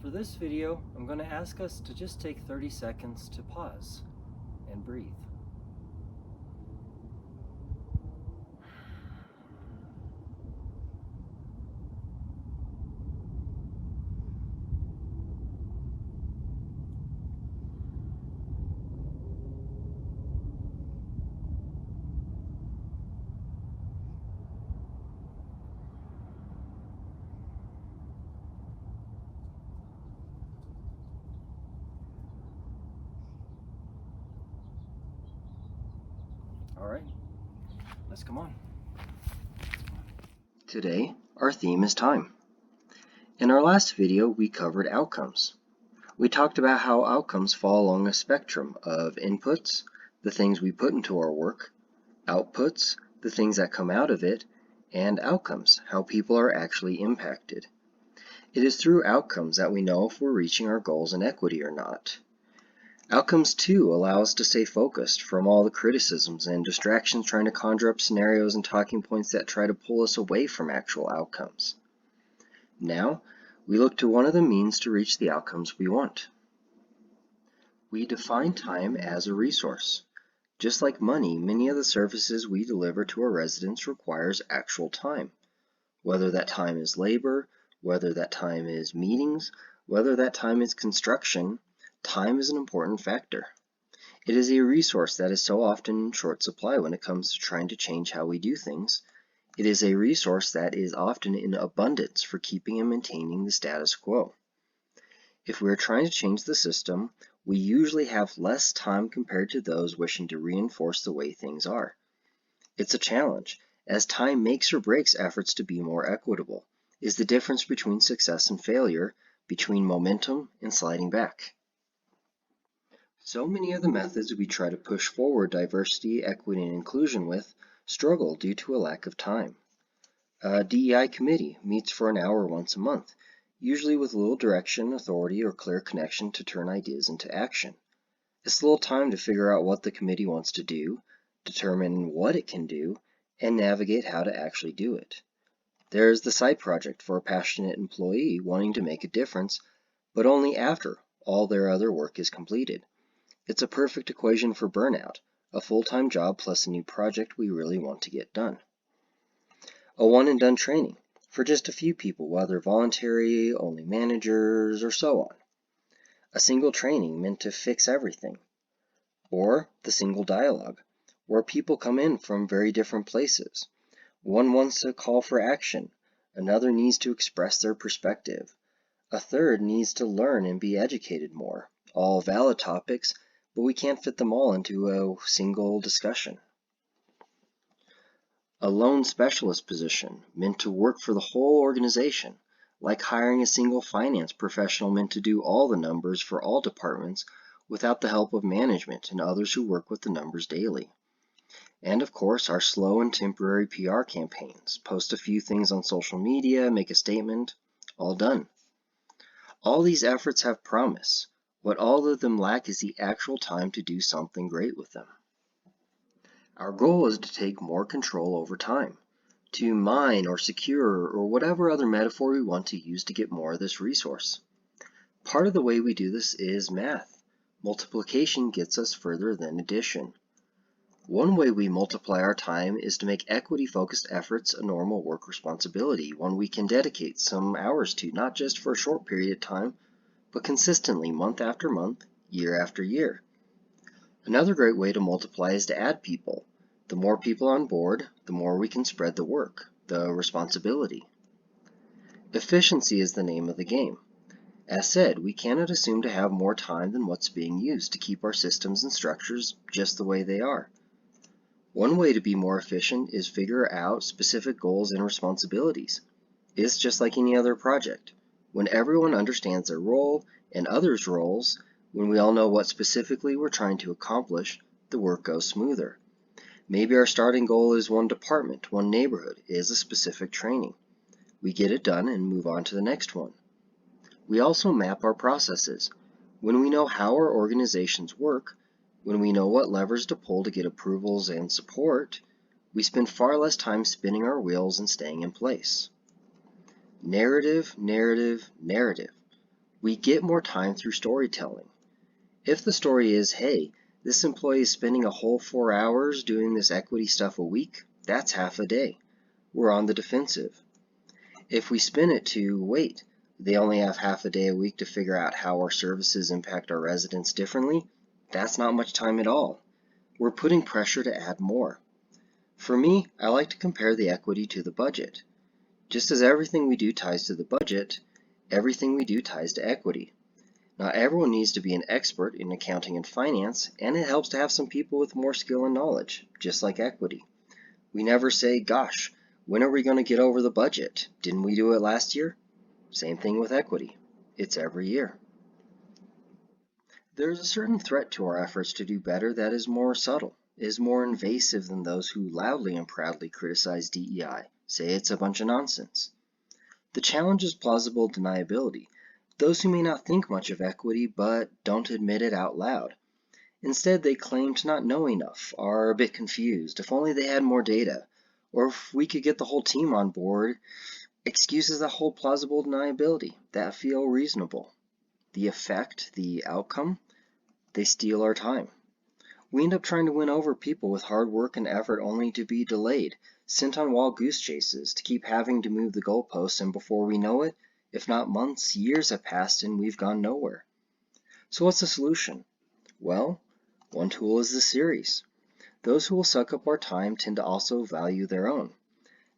For this video, I'm going to ask us to just take 30 seconds to pause and breathe. All right, let's come on. Today, our theme is time. In our last video, we covered outcomes. We talked about how outcomes fall along a spectrum of inputs, the things we put into our work, outputs, the things that come out of it, and outcomes, how people are actually impacted. It is through outcomes that we know if we're reaching our goals in equity or not. Outcomes, too, allow us to stay focused from all the criticisms and distractions trying to conjure up scenarios and talking points that try to pull us away from actual outcomes. Now, we look to one of the means to reach the outcomes we want. We define time as a resource. Just like money, many of the services we deliver to our residents requires actual time. Whether that time is labor, whether that time is meetings, whether that time is construction, time is an important factor. It is a resource that is so often in short supply when it comes to trying to change how we do things. It is a resource that is often in abundance for keeping and maintaining the status quo. If we are trying to change the system, we usually have less time compared to those wishing to reinforce the way things are. It's a challenge, as time makes or breaks efforts to be more equitable, is the difference between success and failure, between momentum and sliding back. So many of the methods we try to push forward diversity, equity, and inclusion with struggle due to a lack of time. A DEI committee meets for an hour once a month, usually with little direction, authority, or clear connection to turn ideas into action. It's little time to figure out what the committee wants to do, determine what it can do, and navigate how to actually do it. There's the side project for a passionate employee wanting to make a difference, but only after all their other work is completed. It's a perfect equation for burnout, a full-time job plus a new project we really want to get done. A one-and-done training for just a few people, whether voluntary, only managers, or so on. A single training meant to fix everything. Or the single dialogue, where people come in from very different places. One wants a call for action, another needs to express their perspective, a third needs to learn and be educated more. All valid topics, but we can't fit them all into a single discussion. A lone specialist position meant to work for the whole organization, like hiring a single finance professional meant to do all the numbers for all departments without the help of management and others who work with the numbers daily. And of course, our slow and temporary PR campaigns, post a few things on social media, make a statement, all done. All these efforts have promise. What all of them lack is the actual time to do something great with them. Our goal is to take more control over time, to mine or secure or whatever other metaphor we want to use to get more of this resource. Part of the way we do this is math. Multiplication gets us further than addition. One way we multiply our time is to make equity-focused efforts a normal work responsibility, one we can dedicate some hours to, not just for a short period of time, but consistently month after month, year after year. Another great way to multiply is to add people. The more people on board, the more we can spread the work, the responsibility. Efficiency is the name of the game. As said, we cannot assume to have more time than what's being used to keep our systems and structures just the way they are. One way to be more efficient is figure out specific goals and responsibilities. It's just like any other project. When everyone understands their role and others' roles, when we all know what specifically we're trying to accomplish, the work goes smoother. Maybe our starting goal is one department, one neighborhood, is a specific training. We get it done and move on to the next one. We also map our processes. When we know how our organizations work, when we know what levers to pull to get approvals and support, we spend far less time spinning our wheels and staying in place. Narrative, narrative, narrative. We get more time through storytelling. If the story is, hey, this employee is spending a whole 4 hours doing this equity stuff a week, that's half a day. We're on the defensive. If we spin it to, wait, they only have half a day a week to figure out how our services impact our residents differently, that's not much time at all. We're putting pressure to add more. For me, I like to compare the equity to the budget. Just as everything we do ties to the budget, everything we do ties to equity. Not everyone needs to be an expert in accounting and finance, and it helps to have some people with more skill and knowledge, just like equity. We never say, gosh, when are we going to get over the budget? Didn't we do it last year? Same thing with equity. It's every year. There is a certain threat to our efforts to do better that is more subtle, is more invasive than those who loudly and proudly criticize DEI, say it's a bunch of nonsense. The challenge is plausible deniability. Those who may not think much of equity but don't admit it out loud. Instead, they claim to not know enough, are a bit confused, if only they had more data, or if we could get the whole team on board, excuses that hold plausible deniability, that feel reasonable. The effect, the outcome, they steal our time. We end up trying to win over people with hard work and effort only to be delayed, sent on wild goose chases, to keep having to move the goalposts, and before we know it, if not months, years have passed and we've gone nowhere. So what's the solution? Well, one tool is the series. Those who will suck up our time tend to also value their own.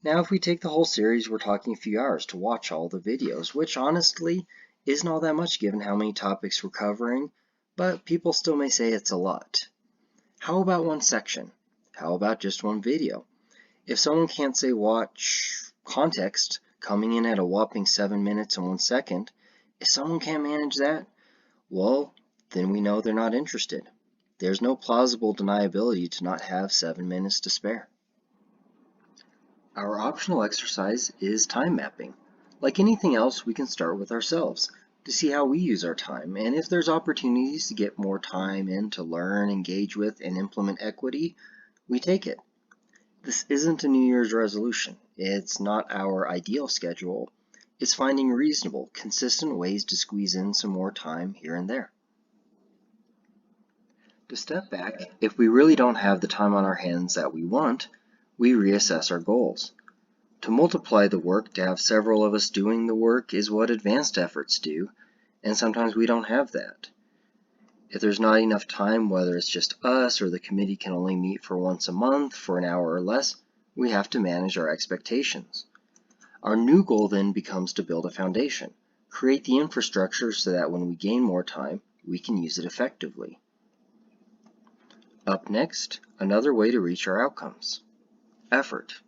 Now, if we take the whole series, we're talking a few hours to watch all the videos, which honestly isn't all that much given how many topics we're covering, but people still may say it's a lot. How about one section? How about just one video? If someone can't say watch context, coming in at a whopping 7 minutes and 1 second, if someone can't manage that, well, then we know they're not interested. There's no plausible deniability to not have 7 minutes to spare. Our optional exercise is time mapping. Like anything else, we can start with ourselves to see how we use our time, and if there's opportunities to get more time in to learn, engage with, and implement equity, we take it. This isn't a New Year's resolution. It's not our ideal schedule. It's finding reasonable, consistent ways to squeeze in some more time here and there. To step back, if we really don't have the time on our hands that we want, we reassess our goals. To multiply the work, to have several of us doing the work, is what advanced efforts do, and sometimes we don't have that. If there's not enough time, whether it's just us or the committee can only meet for once a month for an hour or less, we have to manage our expectations. Our new goal then becomes to build a foundation, create the infrastructure so that when we gain more time, we can use it effectively. Up next, another way to reach our outcomes. Effort.